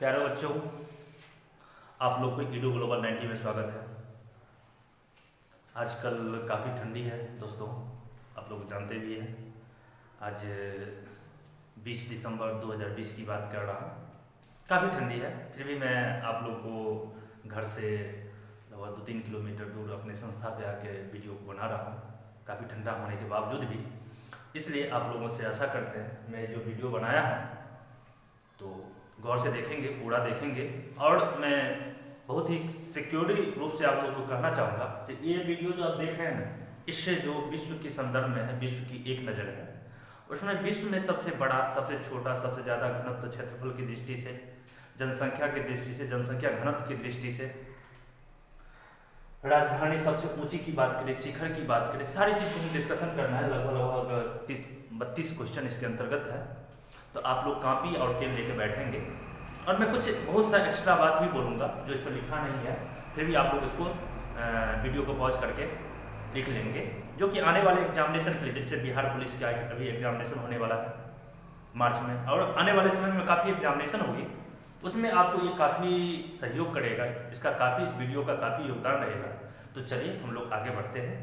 प्यारे बच्चों, आप लोग को ईडू ग्लोबल 90 में स्वागत है। आजकल काफ़ी ठंडी है दोस्तों, आप लोग जानते भी हैं। आज 20 दिसंबर 2020 की बात कर रहा हूँ। काफ़ी ठंडी है, फिर भी मैं आप लोग को घर से लगभग 2-3 किलोमीटर दूर अपने संस्था पे आके वीडियो को बना रहा हूँ, काफ़ी ठंडा होने के बावजूद भी। इसलिए आप लोगों से आशा करते हैं मैं जो वीडियो बनाया है तो गौर से देखेंगे, पूरा देखेंगे। और मैं बहुत ही सिक्योर रूप से आप लोगों को कहना चाहूँगा कि ये वीडियो जो आप देख रहे हैं ना, इससे जो विश्व के संदर्भ में है, विश्व की एक नज़र है, उसमें विश्व में सबसे बड़ा, सबसे छोटा, सबसे ज़्यादा घनत्व क्षेत्रफल की दृष्टि से, जनसंख्या की दृष्टि से, जनसंख्या घनत्व की दृष्टि से, राजधानी सबसे ऊंची की बात करें, शिखर की बात करें, सारी चीज़ को हम डिस्कशन करना है। लगभग 30-32 क्वेश्चन इसके अंतर्गत है। तो आप लोग कॉपी और पेन लेके बैठेंगे और मैं कुछ बहुत सा एक्स्ट्रा बात भी बोलूँगा जो इस पर लिखा नहीं है, फिर भी आप लोग इसको वीडियो को पॉज करके लिख लेंगे, जो कि आने वाले एग्जामिनेशन के लिए, जैसे बिहार पुलिस का अभी एग्जामिनेशन होने वाला है मार्च में, और आने वाले समय में काफ़ी एग्जामिनेशन होगी, उसमें आपको ये काफ़ी सहयोग करेगा, इसका काफ़ी, इस वीडियो का काफ़ी योगदान रहेगा। तो चलिए हम लोग आगे बढ़ते हैं।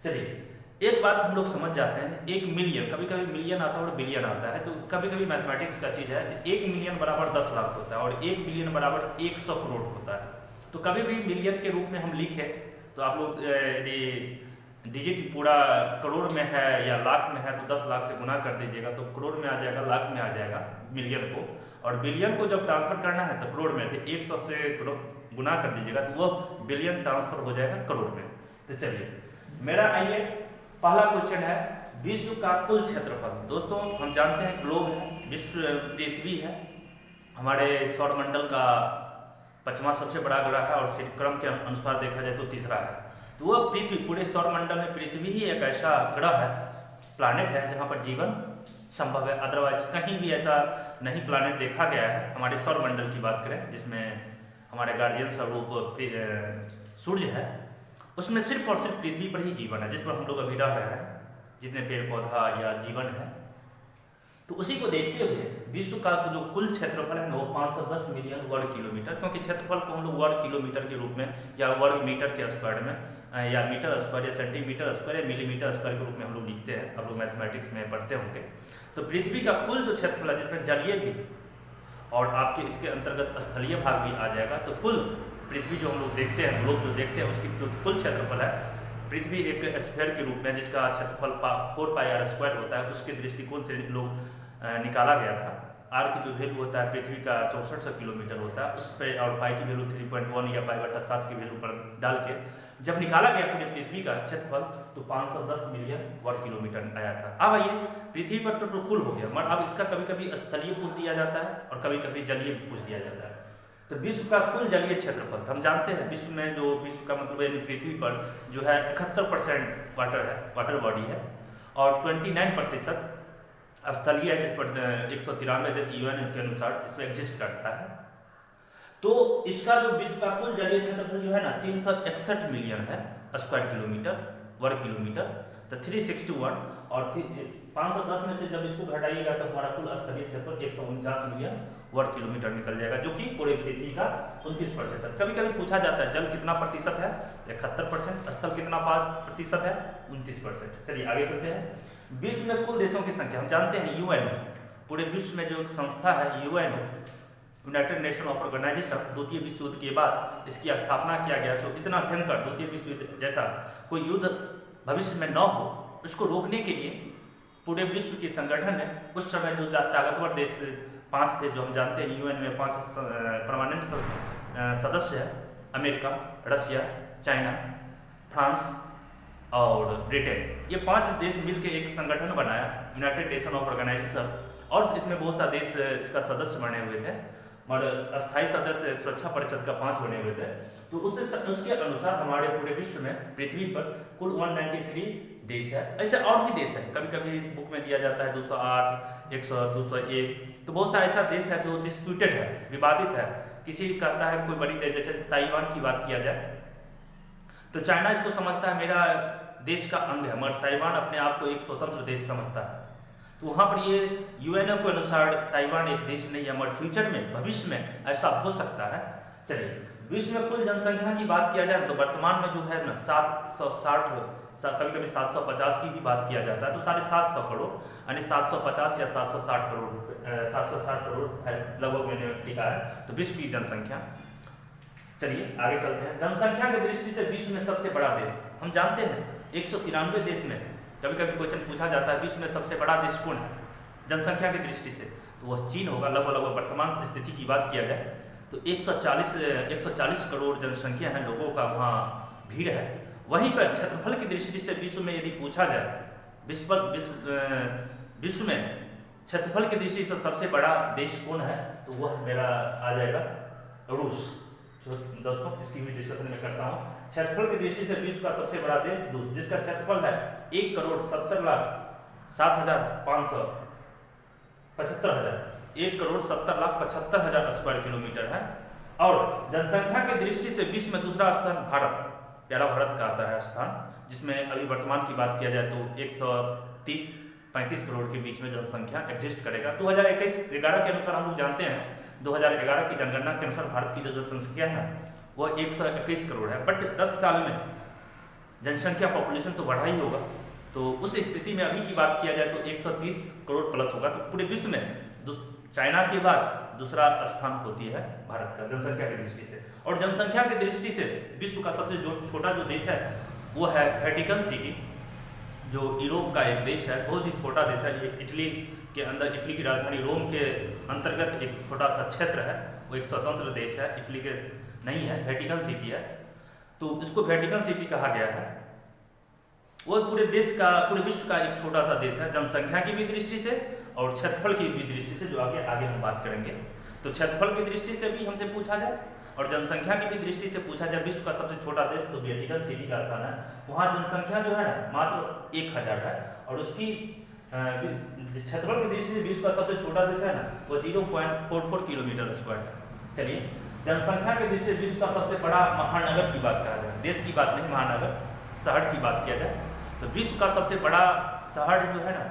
चलिए, एक बात हम लोग समझ जाते हैं, 1 मिलियन, कभी कभी मिलियन आता है और बिलियन आता है, तो कभी कभी मैथमेटिक्स का चीज़ है। 1 मिलियन बराबर 10 लाख होता है और 1 बिलियन बराबर 100 करोड़ होता है। तो कभी भी मिलियन के रूप में हम लिखें तो आप लोग यदि डिजिट पूरा करोड़ में है या लाख में है तो 10 लाख से गुना कर दीजिएगा, तो करोड़ में आ जाएगा, लाख में आ जाएगा मिलियन को। और बिलियन को जब ट्रांसफर करना है तो करोड़ में, तो 100 से गुना कर दीजिएगा तो वह बिलियन ट्रांसफर हो जाएगा करोड़ में। तो चलिए, मेरा आइए पहला क्वेश्चन है, विश्व का कुल क्षेत्रफल। दोस्तों, हम जानते हैं ग्लोब है, विश्व पृथ्वी है, हमारे सौरमंडल का 5वां सबसे बड़ा ग्रह है और क्रम के अनुसार देखा जाए तो तीसरा है। तो वह पृथ्वी, पूरे सौरमंडल में पृथ्वी ही एक ऐसा ग्रह है, प्लानेट है, जहाँ पर जीवन संभव है। अदरवाइज कहीं भी ऐसा नहीं प्लानेट देखा गया है। हमारे सौरमंडल की बात करें, जिसमें हमारे गार्जियन स्वरूप सूर्य है, उसमें सिर्फ और सिर्फ पृथ्वी पर ही जीवन है, जिस पर हम लोग अभी रह रहे हैं, जितने पेड़ पौधा या जीवन है। तो उसी को देखते हुए विश्व का जो कुल क्षेत्रफल है वो 510 मिलियन वर्ग किलोमीटर, क्योंकि क्षेत्रफल को हम लोग वर्ग किलोमीटर के रूप में या वर्ग मीटर के स्क्वायर में या मीटर स्क्वायर या सेंटीमीटर स्क्वायर या मिलीमीटर स्क्वायर के रूप में हम लोग लिखते हैं। आप लोग मैथमेटिक्स में पढ़ते होंगे। तो पृथ्वी का कुल जो क्षेत्रफल है, जिसमें जलीय भी और आपके इसके अंतर्गत स्थलीय भाग भी आ जाएगा, तो कुल पृथ्वी जो हम लोग देखते हैं, लोग जो देखते हैं, उसकी जो कुल क्षेत्रफल है, पृथ्वी एक स्फीयर के रूप में जिसका क्षेत्रफल 4 पाई r स्क्वायर होता है, उसके दृष्टिकोण से लोग निकाला गया था। आर की जो वैल्यू होता है पृथ्वी का 6400 किलोमीटर होता है, उस पर, और पाई की वैल्यू 3.1 या पाई/7 की वैल्यू पर डाल के जब निकाला गया पूरे पृथ्वी का क्षेत्रफल, तो 510 मिलियन वर्ग किलोमीटर आया था। अब आइए, पृथ्वी पर तो कुल हो गया, मगर अब इसका कभी कभी स्थलीय पूछ दिया जाता है और कभी कभी जलीय पूछ दिया जाता है। तो विश्व का कुल जलीय क्षेत्रफल, हम जानते हैं विश्व में जो, विश्व का मतलब है पृथ्वी पर जो है 71% वाटर है, वाटर बॉडी है, और 29% स्थलीय है, जिस पर 193 देश UN के अनुसार इसमें एग्जिस्ट करता है। तो इसका जो विश्व का कुल जलीय क्षेत्रफल जो है ना, 361 मिलियन है स्क्वायर किलोमीटर, वर्ग किलोमीटर, तो 361, और 510 में से जब इसको घटाइएगा तो हमारा कुल स्थलीय क्षेत्रफल 149 मिलियन वर्ग किलोमीटर निकल जाएगा, जो कि पूरे पृथ्वी का 29% है। कभी कभी पूछा जाता है जल कितना प्रतिशत है, 71%, स्थल कितना प्रतिशत है, 29%। चलिए आगे चलते हैं। विश्व में कुल देशों की संख्या, हम जानते हैं UN, पूरे विश्व में जो एक संस्था है UN, United Nation of Organisation, द्वितीय विश्व युद्ध के बाद इसकी स्थापना किया गया। सो इतना भयंकर द्वितीय विश्व युद्ध जैसा कोई युद्ध भविष्य में न हो, उसको रोकने के लिए पूरे विश्व के संगठन ने, उस समय जो ताकतवर देश 5 थे, जो हम जानते हैं UN में 5 परमानेंट सदस्य है, अमेरिका, रशिया, चाइना, फ्रांस और ब्रिटेन, ये 5 देश मिलकर एक संगठन बनाया, यूनाइटेड नेशन ऑफ ऑर्गेनाइजेशन, और इसमें बहुत सा देश इसका सदस्य बने हुए थे, और अस्थायी सदस्य सुरक्षा परिषद का 5 बने हुए थे। तो उसके अनुसार हमारे पूरे विश्व में, पृथ्वी पर कुल 193 देश है। ऐसे और भी देश है, कभी कभी बुक में दिया जाता है 208, 100, 201, तो बहुत सारा ऐसा देश है जो डिस्प्यूटेड है, विवादित है। किसी कहता है कोई बड़ी देश, जैसे ताइवान की बात किया जाए तो चाइना इसको समझता है मेरा देश का अंग है, मगर ताइवान अपने आप को एक स्वतंत्र देश समझता है। तो वहाँ पर ये यूएनओ के अनुसार ताइवान एक देश नहीं है, मगर फ्यूचर में, भविष्य में ऐसा हो सकता है। चलिए, विश्व में कुल जनसंख्या की बात किया जाए तो वर्तमान में जो है ना 760, कभी कभी 750 की भी बात किया जाता है, तो 750 करोड़ यानी 750 या 760 करोड़ 760 करोड़ है लगभग, मैंने लिखा है तो विश्व की जनसंख्या। चलिए आगे चलते हैं। जनसंख्या की दृष्टि से विश्व में सबसे बड़ा देश, हम जानते हैं 193 देश में कभी कभी क्वेश्चन पूछा जाता है विश्व में सबसे बड़ा देश कौन है जनसंख्या की दृष्टि से, तो वह चीन होगा। लगभग वर्तमान स्थिति की बात किया जाए तो 140 करोड़ जनसंख्या है, लोगों का वहाँ भीड़ है। वहीं पर क्षेत्रफल की दृष्टि से विश्व में यदि पूछा जाए विश्व में क्षेत्रफल की दृष्टि से सबसे बड़ा देश कौन है, तो वह मेरा आ जाएगा रूस। जो दोस्तों इसकी भी डिस्कशन में करता हूँ। क्षेत्रफल की दृष्टि से विश्व का सबसे बड़ा देश रूस, जिसका क्षेत्रफल है 1,70,75,000 स्क्वायर किलोमीटर है। और जनसंख्या की दृष्टि से विश्व में दूसरा स्थान भारत, प्यारा भारत का आता है स्थान, जिसमें अभी वर्तमान की बात किया जाए तो 130-35 करोड़ के बीच में जनसंख्या एग्जिस्ट करेगा। 2011 के अनुसार हम लोग जानते हैं 2011 की जनगणना के अनुसार भारत की जो जनसंख्या है वो 121 करोड़ है, बट 10 साल में जनसंख्या पॉपुलेशन तो बढ़ा ही होगा। तो उस स्थिति में अभी की बात किया जाए तो 130 करोड़ प्लस होगा। तो पूरे विश्व में चाइना के बाद दूसरा स्थान होती है भारत का जनसंख्या की दृष्टि से। और जनसंख्या की दृष्टि से विश्व का सबसे छोटा जो देश है वो है वेटिकन सिटी, जो यूरोप का एक देश है, बहुत ही छोटा देश है। ये इटली के अंदर, इटली की राजधानी रोम के अंतर्गत एक छोटा सा क्षेत्र है, वो एक स्वतंत्र देश है, इटली के नहीं है, वेटिकन सिटी है। तो इसको वेटिकन सिटी कहा गया है। वो पूरे विश्व का एक छोटा सा देश है जनसंख्या की भी दृष्टि से और क्षेत्रफल की भी दृष्टि से, जो आगे हम बात करेंगे। तो क्षेत्रफल की दृष्टि से भी हमसे पूछा जाए और जनसंख्या की भी दृष्टि से पूछा जाए विश्व का सबसे छोटा देश तो वेटिकन सिटी का स्थान है। वहाँ जनसंख्या जो है ना मात्र 1000 है और उसकी क्षेत्रफल की दृष्टि से विश्व का सबसे छोटा देश है ना वो 0.44 किलोमीटर स्क्वायर है। चलिए, जनसंख्या की दृष्टि से विश्व का सबसे बड़ा महानगर की बात करा जाए, देश की बात नहीं, महानगर शहर की बात किया जाए तो विश्व का सबसे बड़ा शहर जो है ना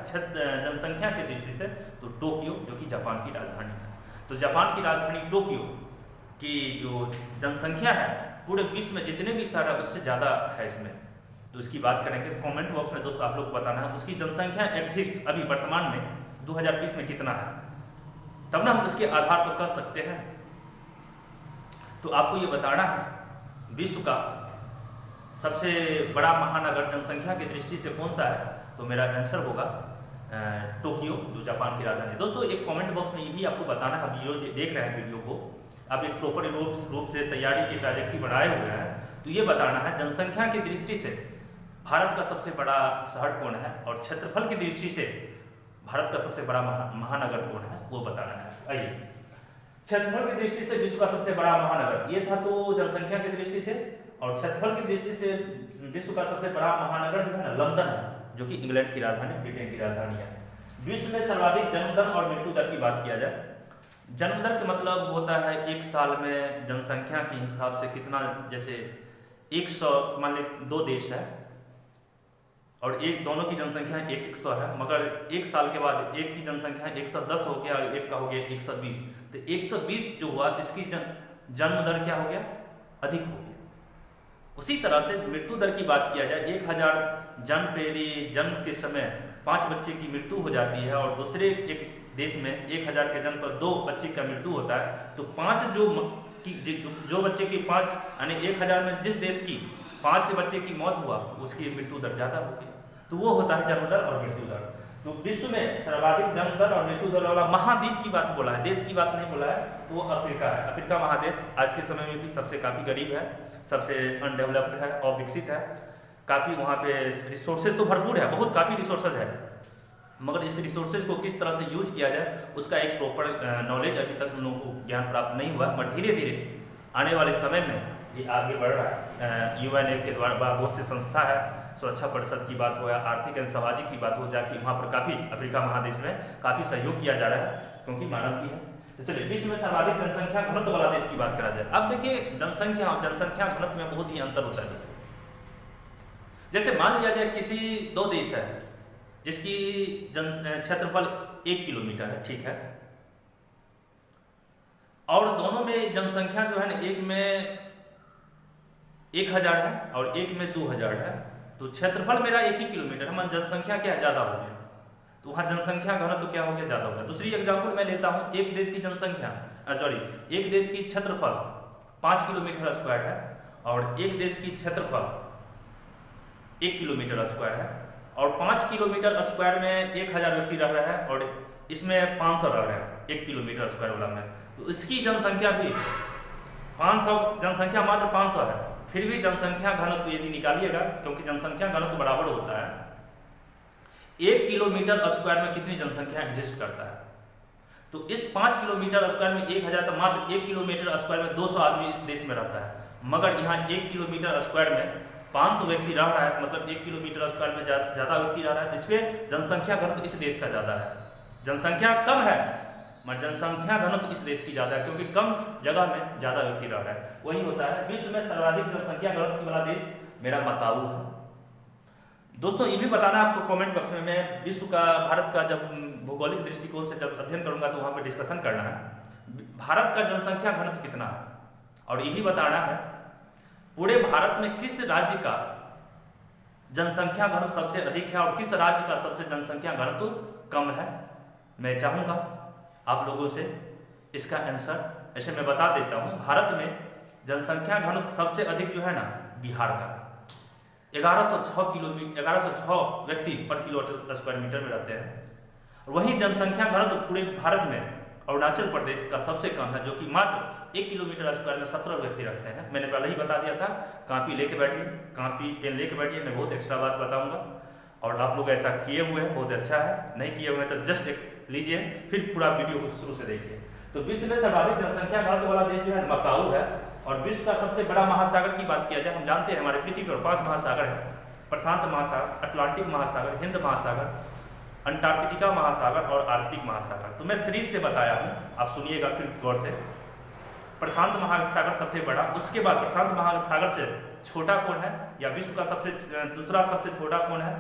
जनसंख्या की दृष्टि से तो टोक्यो, जो कि जापान की राजधानी है। तो जापान की राजधानी टोक्यो की जो जनसंख्या है पूरे विश्व में जितने भी शहर है उससे ज़्यादा है इसमें। तो इसकी बात करेंगे, कमेंट बॉक्स में दोस्तों आप लोग को बताना है उसकी जनसंख्या एग्जिस्ट अभी वर्तमान में 2020 में कितना है, तब ना हम उसके आधार पर कर सकते हैं। तो आपको ये बताना है विश्व का सबसे बड़ा महानगर जनसंख्या की दृष्टि से कौन सा है, तो मेरा आंसर होगा टोक्यो, जो जापान की राजधानी है। दोस्तों एक कमेंट बॉक्स में ये भी आपको बताना है, आप वीडियो देख रहे हैं, वीडियो को आप एक प्रॉपर रूप से तैयारी की ट्रैजेक्टरी बनाए हुए हैं, तो ये बताना है जनसंख्या की दृष्टि से भारत का सबसे बड़ा शहर कौन है और क्षेत्रफल की दृष्टि से भारत का सबसे बड़ा महानगर कौन है वो बताना है। आइए, क्षेत्रफल की दृष्टि से विश्व का सबसे बड़ा महानगर ये था तो जनसंख्या की दृष्टि से, और क्षेत्रफल की दृष्टि से विश्व का सबसे बड़ा महानगर जो है ना लंदन है, जो कि इंग्लैंड की राजधानी, ब्रिटेन की राजधानी है। विश्व में सर्वाधिक जन्म दर और मृत्यु दर की बात किया जाए, जन्म दर का मतलब होता है एक साल में जनसंख्या के हिसाब से कितना, जैसे 100 मान ली 2 देश है और दोनों की जनसंख्या 100 है, मगर एक साल के बाद एक की जनसंख्या 110 हो गया और एक का हो गया 120, तो 120 जो हुआ इसकी जन्म दर क्या हो गया, अधिक हो गया। उसी तरह से मृत्यु दर की बात किया जाए, 1000 जन्म पे यदि जन्म के समय 5 बच्चे की मृत्यु हो जाती है और दूसरे एक देश में 1000 के जन्म पर 2 बच्चे का मृत्यु होता है, तो 5 जो बच्चे की 5 यानी 1000 में जिस देश की 5 बच्चे की मौत हुआ उसकी मृत्यु दर ज़्यादा होगी, तो वो होता है जन्म दर और मृत्यु दर। तो विश्व में सर्वाधिक जन्म दर और मृत्यु दर वाला महाद्वीप की बात बोला है, देश की बात नहीं बोला है, तो वो अफ्रीका है। अफ्रीका महादेश आज के समय में भी सबसे काफ़ी गरीब है, सबसे अनडेवलप्ड है, अविकसित है, काफ़ी वहाँ पे रिसोर्सेज तो भरपूर है, बहुत काफ़ी रिसोर्सेज है, मगर इस रिसोर्सेज को किस तरह से यूज किया जाए उसका एक प्रॉपर नॉलेज अभी तक उन लोगों को ज्ञान प्राप्त नहीं हुआ, बट धीरे धीरे आने वाले समय में ये आगे बढ़ रहा है। यूएनए के द्वारा बहुत सी संस्था है, सुरक्षा परिषद की बात हो या आर्थिक एवं सामाजिक की बात हो, जाके वहाँ पर काफ़ी अफ्रीका महादेश में काफ़ी सहयोग किया जा रहा है क्योंकि मानव की है। तो चलिए, विश्व में सर्वाधिक जनसंख्या घनत्व वाला देश की बात करा जाए। अब देखिए जनसंख्या और जनसंख्या घनत्व में बहुत ही अंतर होता है। जैसे मान लिया जाए किसी 2 देश है, जिसकी क्षेत्रफल 1 किलोमीटर है, ठीक है। और दोनों में जनसंख्या जो है ना, एक में 1000 है और एक में 2000 है, तो क्षेत्रफल मेरा 1 ही किलोमीटर है, मतलब जनसंख्या क्या ज़्यादा हो गया, तो वहाँ जनसंख्या घनत्व तो क्या हो गया, ज़्यादा हो गया। दूसरी एग्जाम्पल मैं लेता हूँ, एक देश की जनसंख्या एक देश की क्षेत्रफल 5 किलोमीटर स्क्वायर है और एक देश की क्षेत्रफल 1 किलोमीटर स्क्वायर है, और 5 किलोमीटर स्क्वायर में 1000 व्यक्ति रह रहे हैं और इसमें 500 रह रहे हैं 1 किलोमीटर स्क्वायर वाला में, तो इसकी जनसंख्या भी 500, जनसंख्या मात्र 500 है, फिर भी जनसंख्या घनत्व यदि निकालिएगा, क्योंकि जनसंख्या घनत्व बराबर होता है 1 किलोमीटर स्क्वायर में कितनी जनसंख्या एग्जिस्ट करता है, तो इस 5 किलोमीटर स्क्वायर में 1000, तो मात्र 1 किलोमीटर स्क्वायर में 200 आदमी इस देश में रहता है, मगर यहाँ 1 किलोमीटर स्क्वायर में 500 व्यक्ति रह रहा है, मतलब 1 किलोमीटर स्क्वायर में ज़्यादा व्यक्ति रह रहा है, तो इसलिए जनसंख्या घनत्व इस देश का ज़्यादा है। जनसंख्या कम है मगर जनसंख्या घनत्व इस देश की ज़्यादा है, क्योंकि कम जगह में ज़्यादा व्यक्ति रह रहा है। वही होता है विश्व में सर्वाधिक जनसंख्या घनत्व वाला देश मेरा मकाऊ है। दोस्तों ये भी बताना आपको कमेंट बॉक्स में, मैं विश्व का, भारत का जब भौगोलिक दृष्टिकोण से जब अध्ययन करूंगा तो वहाँ पर डिस्कशन करना है भारत का जनसंख्या घनत्व कितना है, और ये भी बताना है पूरे भारत में किस राज्य का जनसंख्या घनत्व सबसे अधिक है और किस राज्य का सबसे जनसंख्या घनत्व कम है। मैं चाहूँगा आप लोगों से इसका आंसर ऐसे मैं बता देता हूँ। भारत में जनसंख्या घनत्व सबसे अधिक जो है ना, बिहार का 1106 व्यक्ति पर किलो स्क्वायर मीटर में रहते हैं। वहीं जनसंख्या घनत्व पूरे भारत में अरुणाचल प्रदेश का सबसे कम है, जो कि मात्र 1 किलोमीटर स्क्वायर में 17 व्यक्ति रखते हैं। मैंने पहले ही बता दिया था, कॉपी लेके बैठिए, कॉपी पेन लेके बैठिए, मैं बहुत एक्स्ट्रा बात बताऊंगा, और आप लोग ऐसा किए हुए हैं बहुत अच्छा है, नहीं किए हुए हैं तो जस्ट एक लीजिए, फिर पूरा वीडियो को शुरू से देखिए। तो विश्व में सर्वाधिक जनसंख्या घनत्व वाला देश जो है मकाऊ है, और विश्व का सबसे बड़ा महासागर की बात किया जाए, हम जानते हैं हमारे पृथ्वी पर 5 महासागर हैं, प्रशांत महासागर, अटलांटिक महासागर, हिंद महासागर, अंटार्कटिका महासागर और आर्कटिक महासागर। तो मैं सीरीज से बताया हूँ, आप सुनिएगा फिर गौर से। प्रशांत महासागर सबसे बड़ा, उसके बाद प्रशांत महासागर से छोटा कौन है, या विश्व का दूसरा सबसे छोटा कौन है,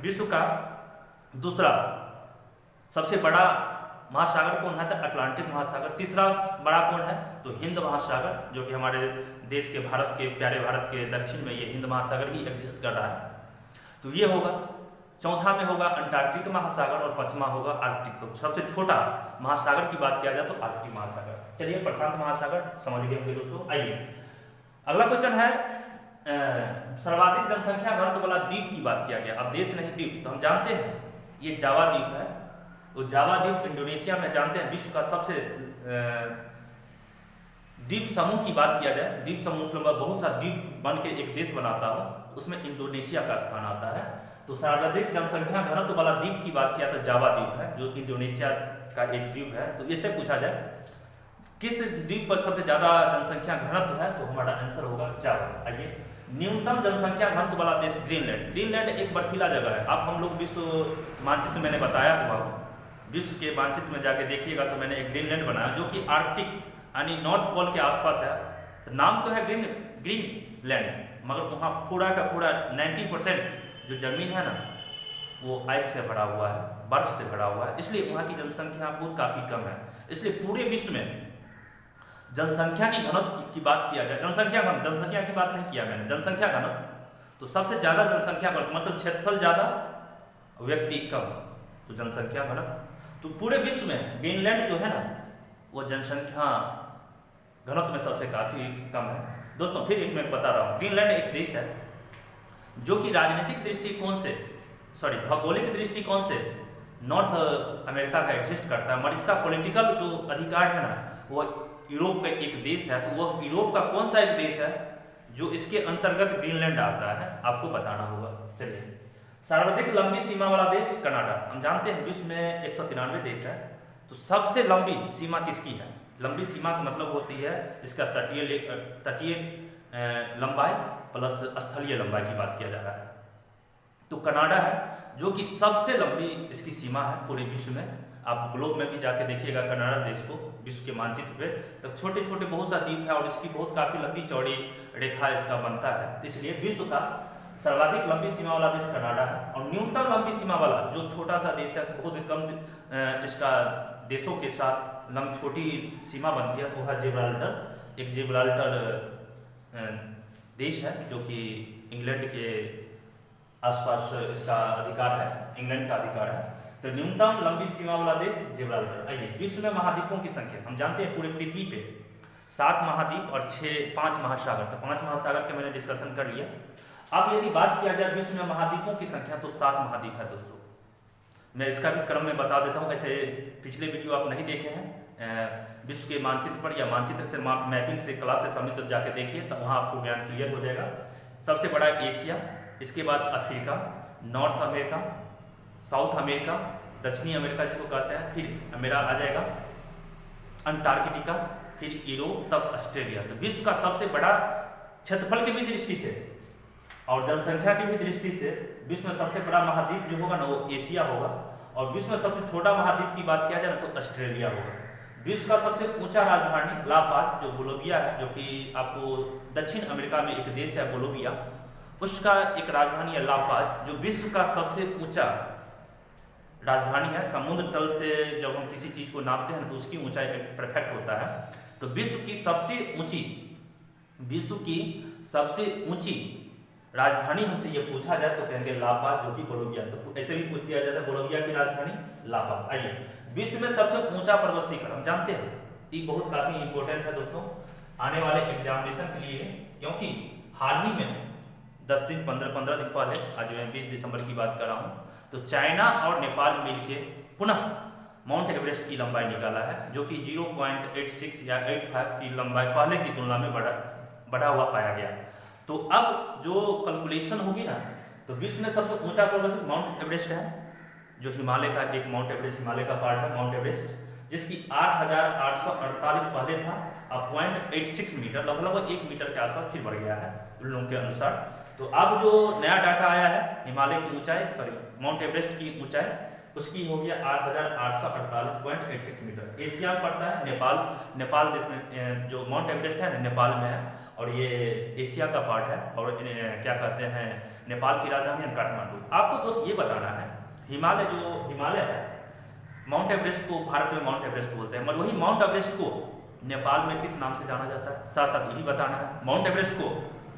विश्व का दूसरा सबसे बड़ा महासागर कौन है, तो अटलांटिक महासागर। तीसरा बड़ा कौन है, तो हिंद महासागर, जो कि हमारे देश के, भारत के, प्यारे भारत के दक्षिण में ये हिंद महासागर ही एग्जिस्ट कर रहा है। तो ये होगा। चौथा में होगा अंटार्कटिक महासागर और पांचवा होगा आर्कटिक। तो सबसे छोटा महासागर की बात किया जाए तो आर्कटिक महासागर। चलिए प्रशांत महासागर समझ गए होंगे दोस्तों। आइए अगला क्वेश्चन है, सर्वाधिक जनसंख्या घनत्व वाला द्वीप की बात किया गया। अब देश नहीं द्वीप, तो हम जानते हैं ये जावा द्वीप है। तो जावा द्वीप इंडोनेशिया में, जानते हैं विश्व का सबसे द्वीप समूह की बात किया जाए, द्वीप समूह मतलब बहुत सा द्वीप बन के एक देश बनाता हो, उसमें इंडोनेशिया का स्थान आता है। तो सर्वाधिक जनसंख्या घनत्व वाला द्वीप की बात किया तो जावा द्वीप है, जो इंडोनेशिया का एक द्वीप है। तो इससे पूछा जाए किस द्वीप पर सबसे ज्यादा जनसंख्या घनत्व है, तो हमारा आंसर होगा जावा। आइए, न्यूनतम जनसंख्या घनत्व वाला देश ग्रीनलैंड। ग्रीनलैंड एक बर्फीला जगह है। आप हम लोग विश्व मानचित्र मैंने बताया हुआ, विश्व के मानचित्र में जाके देखिएगा तो मैंने एक ग्रीनलैंड बनाया जो कि आर्कटिक यानी नॉर्थ पोल के आसपास है। तो नाम तो है ग्रीनलैंड, मगर वहाँ पूरा का पूरा 90% जो जमीन है ना वो आइस से भरा हुआ है, बर्फ से भरा हुआ है, इसलिए वहाँ की जनसंख्या बहुत काफ़ी कम है। इसलिए पूरे विश्व में जनसंख्या की घनत्व की बात किया जाए, जनसंख्या की बात नहीं किया मैंने, जनसंख्या घनत्व, तो सबसे ज़्यादा जनसंख्या घनत्व मतलब क्षेत्रफल ज़्यादा व्यक्ति कम, तो जनसंख्या घनत्व। तो पूरे विश्व में ग्रीनलैंड जो है ना वो जनसंख्या घनत्व में सबसे काफ़ी कम है। दोस्तों फिर एक मैं बता रहा हूँ, ग्रीनलैंड एक देश है जो कि राजनीतिक दृष्टिकोण से भौगोलिक दृष्टिकोण से नॉर्थ अमेरिका का एग्जिस्ट करता है, मगर इसका पॉलिटिकल जो अधिकार है ना वो यूरोप का एक देश है। तो वो यूरोप का कौन सा एक देश है जो इसके अंतर्गत ग्रीनलैंड आता है, आपको बताना होगा। चलिए, सर्वाधिक लंबी सीमा वाला देश कनाडा। हम जानते हैं विश्व में 193 देश है, तो सबसे लंबी सीमा किसकी है? लंबी सीमा का मतलब होती है इसका तटीय लंबाई प्लस स्थलीय लंबाई की बात किया जा रहा है। तो कनाडा है जो कि सबसे लंबी इसकी सीमा है पूरे विश्व में। आप ग्लोब में भी जाके देखिएगा कनाडा देश को विश्व के मानचित्र पे, तो छोटे छोटे बहुत सा द्वीप है और इसकी बहुत काफ़ी लंबी चौड़ी रेखा इसका बनता है। इसलिए विश्व का सर्वाधिक लंबी सीमा वाला देश कनाडा है, और न्यूनतम लंबी सीमा वाला जो छोटा सा देश है, बहुत ही कम इसका देशों के साथ छोटी सीमा बनती है, वो है जिब्राल्टर। एक जिब्राल्टर देश है जो कि इंग्लैंड के आसपास इसका अधिकार है, इंग्लैंड का अधिकार है। तो न्यूनतम लंबी सीमा वाला देश जिब्राल्टर। आइए, विश्व में महाद्वीपों की संख्या हम जानते हैं, पूरे पृथ्वी पे 7 महाद्वीप और 5 महासागर। तो 5 महासागर के मैंने डिस्कशन कर लिया। अब यदि बात किया जाए विश्व में महाद्वीपों की संख्या, तो 7 महाद्वीप है दोस्तों। मैं इसका भी क्रम में बता देता हूँ, ऐसे पिछले वीडियो आप नहीं देखे हैं विश्व के मानचित्र पर या मानचित्र से मैपिंग से क्लास से समित जाके देखिए, तो वहाँ आपको ज्ञान क्लियर हो जाएगा। सबसे बड़ा एशिया, इसके बाद Africa, north America, south America, दक्षिणी अमेरिका जिसको कहते हैं, फिर मेरा आ जाएगा अंटार्कटिका, फिर यूरोप, तब ऑस्ट्रेलिया। तो विश्व का सबसे बड़ा क्षेत्रफल की भी दृष्टि से और जनसंख्या की भी दृष्टि से विश्व में सबसे बड़ा महाद्वीप जो होगा ना, वो एशिया होगा। और विश्व में सबसे छोटा महाद्वीप की बात किया जाए ना, तो ऑस्ट्रेलिया होगा। विश्व का सबसे ऊंचा राजधानी ला पाज जो बोलोविया है, जो कि आपको दक्षिण अमेरिका में एक देश है बोलोविया, उसका एक राजधानी है ला पाज, जो विश्व का सबसे ऊंचा राजधानी है। समुद्र तल से जब हम किसी चीज को नापते हैं तो उसकी ऊंचाई परफेक्ट होता है। तो विश्व की सबसे ऊंची राजधानी हमसे ये पूछा जाए तो कहेंगे ला पाज, जो कि बोलोविया। तो ऐसे भी पूछ दिया जाता है बोलोविया की राजधानी ला पाज। आइए, विश्व में सबसे ऊंचा पर्वत शिखर हम जानते हैं, ये बहुत काफी इंपॉर्टेंट है दोस्तों आने वाले एग्जामिनेशन के लिए, क्योंकि हाल ही में 10 दिन 15 दिन पहले, आज मैं 20 दिसंबर की बात कर रहा हूँ, तो चाइना और नेपाल मिलके पुनः माउंट एवरेस्ट की लंबाई निकाला है, जो कि 0.86 या 85 की लंबाई पहले की तुलना में बढ़ा हुआ पाया गया। तो अब जो कैलकुलेशन होगी ना, तो विश्व में सबसे ऊंचा पर्वत माउंट एवरेस्ट है, जो हिमालय का एक माउंट एवरेस्ट हिमालय का पार्ट है माउंट एवरेस्ट, जिसकी 8,848 पहले था, अब 0.86 मीटर, लगभग 1 मीटर के आसपास फिर बढ़ गया है उन लोगों के अनुसार। तो अब जो नया डाटा आया है हिमालय की ऊंचाई माउंट एवरेस्ट की ऊंचाई, उसकी हो गया 8,848.86 मीटर। एशिया में पड़ता है नेपाल देश में, जो माउंट एवरेस्ट है नेपाल में है, और ये एशिया का पार्ट है। और क्या कहते हैं, नेपाल की राजधानी है काठमांडू। आपको दोस्त ये बताना है, हिमालय है, माउंट एवरेस्ट को भारत में माउंट एवरेस्ट बोलते हैं, मगर वही माउंट एवरेस्ट को नेपाल में किस नाम से जाना जाता है, साथ साथ यही बताना है। माउंट एवरेस्ट को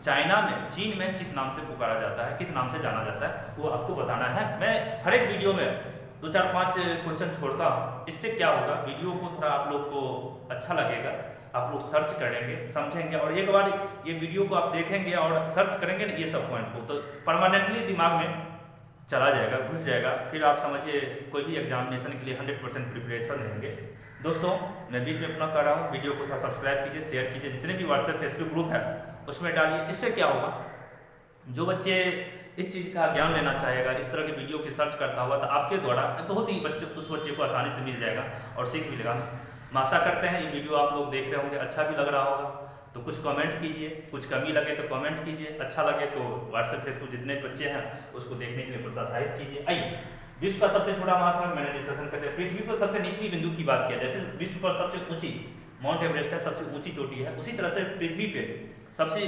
चाइना में, चीन में किस नाम से पुकारा जाता है, किस नाम से जाना जाता है, वो आपको बताना है। मैं हर एक वीडियो में 2-4-5 क्वेश्चन छोड़ता हूँ। इससे क्या होगा, वीडियो को थोड़ा आप लोग को अच्छा लगेगा, आप लोग सर्च करेंगे, समझेंगे, और एक बार ये वीडियो को आप देखेंगे और सर्च करेंगे ना ये सब पॉइंट को, तो परमानेंटली दिमाग में चला जाएगा, घुस जाएगा। फिर आप समझिए कोई भी एग्जामिनेशन के लिए 100% प्रिपरेशन लेंगे। दोस्तों, मैं बीच में अपना कर रहा हूँ, वीडियो को थोड़ा सब्सक्राइब कीजिए, शेयर कीजिए, जितने भी व्हाट्सएप फेसबुक ग्रुप है उसमें डालिए। इससे क्या होगा, जो बच्चे इस चीज़ का ज्ञान लेना चाहेगा, इस तरह के वीडियो की सर्च करता हुआ, तो आपके द्वारा बहुत ही उस बच्चे को आसानी से मिल जाएगा और सीख मिलेगा। हम आशा करते हैं ये वीडियो आप लोग देख रहे होंगे, अच्छा भी लग रहा होगा, तो कुछ कमेंट कीजिए, कुछ कमी लगे तो कमेंट कीजिए, अच्छा लगे तो व्हाट्सएप फेसबुक जितने बच्चे हैं उसको देखने के लिए प्रोत्साहित कीजिए। आइए, विश्व का सबसे छोटा महासागर मैंने डिस्कशन करते हैं। पृथ्वी पर सबसे निचली बिंदु की बात किया, जैसे विश्व पर सबसे ऊंची माउंट एवरेस्ट है, सबसे ऊंची चोटी है, उसी तरह से पृथ्वी पे सबसे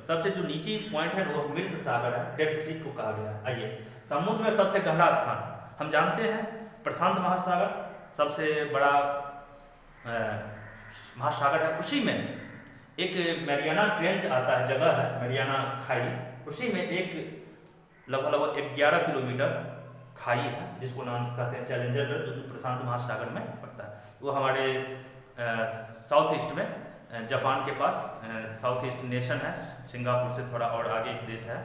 सबसे जो नीची पॉइंट है वो मृत सागर है, डेड सी को कहा गया। आइए, समुद्र में सबसे गहरा स्थान हम जानते हैं प्रशांत महासागर सबसे बड़ा महासागर है, उसी में एक मैरियाना ट्रेंच आता है, जगह है मैरियाना खाई, उसी में एक लगभग 11 किलोमीटर खाई है जिसको नाम कहते हैं चैलेंजर, जो प्रशांत महासागर में पड़ता है। वो हमारे साउथ ईस्ट में जापान के पास साउथ ईस्ट नेशन है, सिंगापुर से थोड़ा और आगे एक देश है,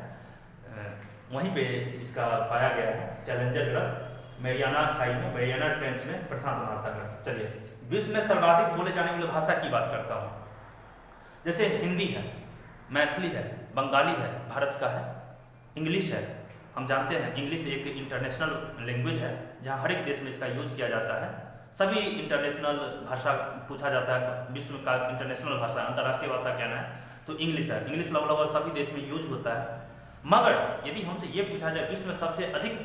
वहीं पे इसका पाया गया है चैलेंजर ग्रह मैरियाना खाई में, मैरियाना ट्रेंच में, प्रशांत महासागर। चलिए, विश्व में सर्वाधिक बोले जाने वाली भाषा की बात करता हूँ। जैसे हिंदी है, मैथिली है, बंगाली है, भारत का है, इंग्लिश है। हम जानते हैं इंग्लिश एक इंटरनेशनल लैंग्वेज है जहाँ हर एक देश में इसका यूज किया जाता है। सभी इंटरनेशनल भाषा पूछा जाता है, विश्व का इंटरनेशनल भाषा, अंतर्राष्ट्रीय भाषा क्या है, तो इंग्लिश है। इंग्लिश लगभग सभी देश में यूज होता है। मगर यदि हमसे ये पूछा जाए विश्व में सबसे अधिक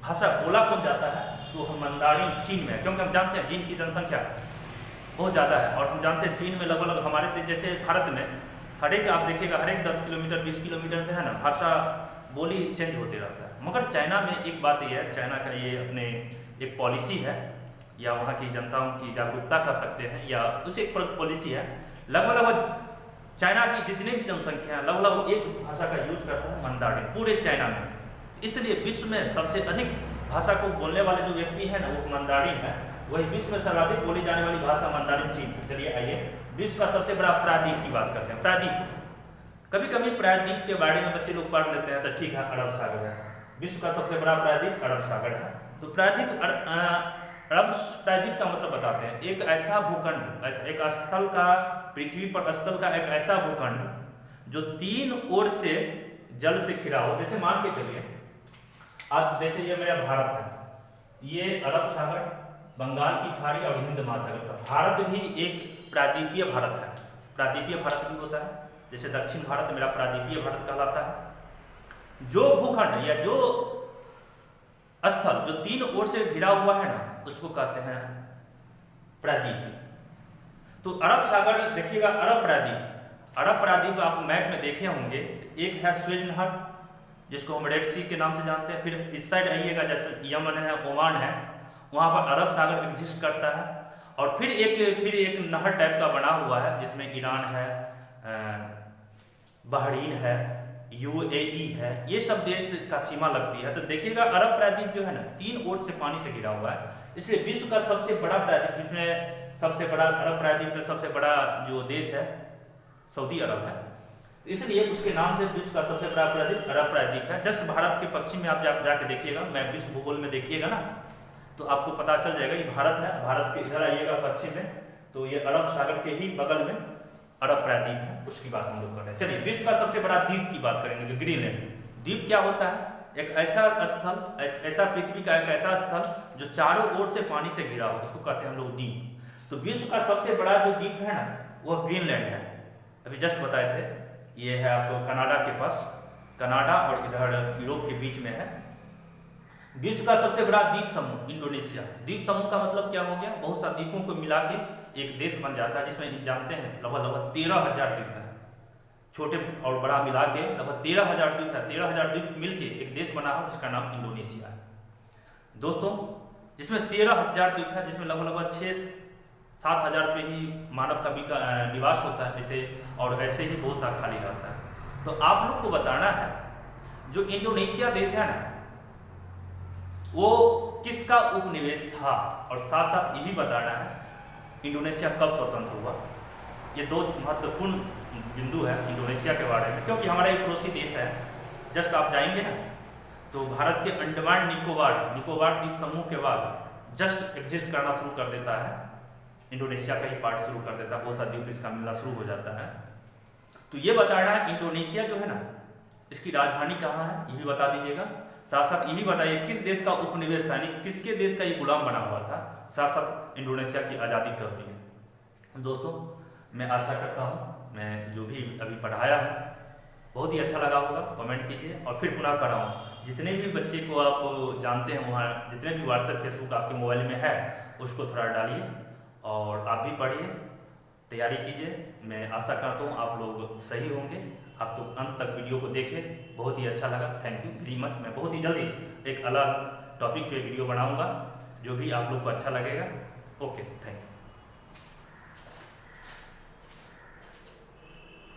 भाषा बोला कौन जाता है, तो हम मंदारिन चीन में, क्योंकि हम जानते हैं चीन की जनसंख्या बहुत ज़्यादा है, और हम जानते हैं चीन में लगभग हमारे जैसे भारत में हर एक आप देखिएगा हर एक 10 किलोमीटर 20 किलोमीटर पे है ना भाषा बोली चेंज होते रहता है। मगर चाइना में एक बात ये है, चाइना का ये अपने एक पॉलिसी है, या वहाँ की जनताओं की जागरूकता कर सकते हैं, या उसे एक पॉलिसी है। लगभग चाइना की जितनी भी जनसंख्या है लगभग एक भाषा का यूज करता है, मंदारिन, पूरे चाइना में। इसलिए विश्व में सबसे अधिक भाषा को बोलने वाले जो व्यक्ति है ना वो मंदारिन है। वही विश्व में सर्वाधिक बोली जाने वाली भाषा मंदारिन चीन। चलिए आइए विश्व का सबसे बड़ा प्रायद्वीप की बात करते हैं। प्रायद्वीप, कभी कभी प्रायद्वीप के बारे में बच्चे लोग पढ़ लेते हैं तो ठीक है, अरब सागर है विश्व का सबसे बड़ा प्रायद्वीप, अरब सागर है। तो प्रायद्वीप अरब प्रायद्वीप का मतलब बताते हैं एक ऐसा भूखंड, एक स्थल का, पृथ्वी पर स्थल का एक ऐसा भूखंड जो 3 ओर से जल से घिरा हो। जैसे मान के चलिए आप, जैसे ये मेरा भारत है, ये अरब सागर, बंगाल की खाड़ी और हिंद महासागर का। भारत भी एक प्रायद्वीपीय भारत है, प्रायद्वीपीय भारत भी होता है। जैसे दक्षिण भारत मेरा प्रायद्वीपीय भारत कहलाता है। जो भूखंड या जो स्थल जो 3 ओर से घिरा हुआ है ना उसको कहते हैं प्रायद्वीप। तो अरब सागर देखिएगा, अरब प्रायद्वीप आप मैप में देखे होंगे। एक है स्वेज नहर जिसको हम रेड सी के नाम से जानते हैं। फिर इस साइड आइएगा जैसे यमन है, ओमान है, वहाँ पर अरब सागर एग्जिस्ट करता है। और फिर एक नहर टाइप का बना हुआ है जिसमें ईरान है, बहरीन है, UAE है, ये सब देश का सीमा लगती है। तो देखिएगा अरब प्रायद्वीप जो है ना 3 ओर से पानी से घिरा हुआ है। इसलिए विश्व का सबसे बड़ा प्रायद्वीप, जिसमें सबसे बड़ा अरब प्रायद्वीप में सबसे बड़ा जो देश है सऊदी अरब है, इसलिए उसके नाम से विश्व का सबसे बड़ा प्रायद्वीप अरब प्रायद्वीप है। जस्ट भारत के पश्चिम में आप जाके देखिएगा, मैं विश्व भूगोल में देखिएगा ना तो आपको पता चल जाएगा ये भारत है। भारत के इधर आइएगा पश्चिम में तो ये अरब सागर के ही बगल में अरब प्रायद्वीप है, उसकी बात हम लोग कर रहे हैं। चलिए विश्व का सबसे बड़ा द्वीप की बात करेंगे, ग्रीनलैंड। द्वीप क्या होता है? एक ऐसा स्थल, ऐसा पृथ्वी का एक ऐसा स्थल जो चारों ओर से पानी से घिरा हो, उसको कहते हैं हम लोग द्वीप। तो विश्व का सबसे बड़ा जो द्वीप है ना वो ग्रीनलैंड है। अभी जस्ट बताए थे, ये है आपको कनाडा के पास, कनाडा और इधर यूरोप के बीच में है। विश्व का सबसे बड़ा द्वीप समूह इंडोनेशिया। द्वीप समूह का मतलब क्या हो गया? बहुत सारे द्वीपों को मिला के एक देश बन जाता है, जिसमें जानते हैं लगभग 13,000 द्वीप है, छोटे और बड़ा मिला के लगभग 13,000 द्वीप है। 13,000 द्वीप मिलके एक देश बना हो जिसका नाम इंडोनेशिया है दोस्तों, जिसमें 13,000 द्वीप है, जिसमें लगभग 6-7 हज़ार पे ही मानव का निवास होता है जैसे, और ऐसे ही बहुत सा खाली रहता है। तो आप लोग को बताना है जो इंडोनेशिया देश है ना वो किसका उपनिवेश था, और साथ साथ ये भी बताना है इंडोनेशिया कब स्वतंत्र हुआ। ये 2 महत्वपूर्ण बिंदु है इंडोनेशिया के बारे में, क्योंकि हमारा एक पड़ोसी देश है। जस्ट आप जाएंगे ना तो भारत के अंडमान निकोबार द्वीप समूह के बाद जस्ट एग्जिस्ट करना शुरू कर देता है, इंडोनेशिया का ही पार्ट शुरू कर देता है, बहुत सा द्वीप इसका मिलना शुरू हो जाता है। तो ये बताना है इंडोनेशिया जो है ना इसकी राजधानी कहाँ है ये भी बता दीजिएगा। साथ साथ ये भी बताइए किस देश का उपनिवेश था, यानी किसके देश का ये गुलाम बना हुआ था। साथ साथ इंडोनेशिया की आज़ादी कब हुई है। दोस्तों मैं आशा करता हूँ मैं जो भी अभी पढ़ाया हूँ बहुत ही अच्छा लगा होगा। कमेंट कीजिए और फिर पुनः कराऊँ। जितने भी बच्चे को आप जानते हैं वहाँ जितने भी व्हाट्सएप फेसबुक आपके मोबाइल में है उसको थोड़ा डालिए और आप भी पढ़िए, तैयारी कीजिए। मैं आशा करता हूँ आप लोग सही होंगे। आप तो अंत तक वीडियो को देखें, बहुत ही अच्छा लगा। Thank you very much. मैं बहुत ही जल्दी एक अलग टॉपिक पे वीडियो बनाऊंगा जो भी आप लोग को अच्छा लगेगा। Okay, thank you.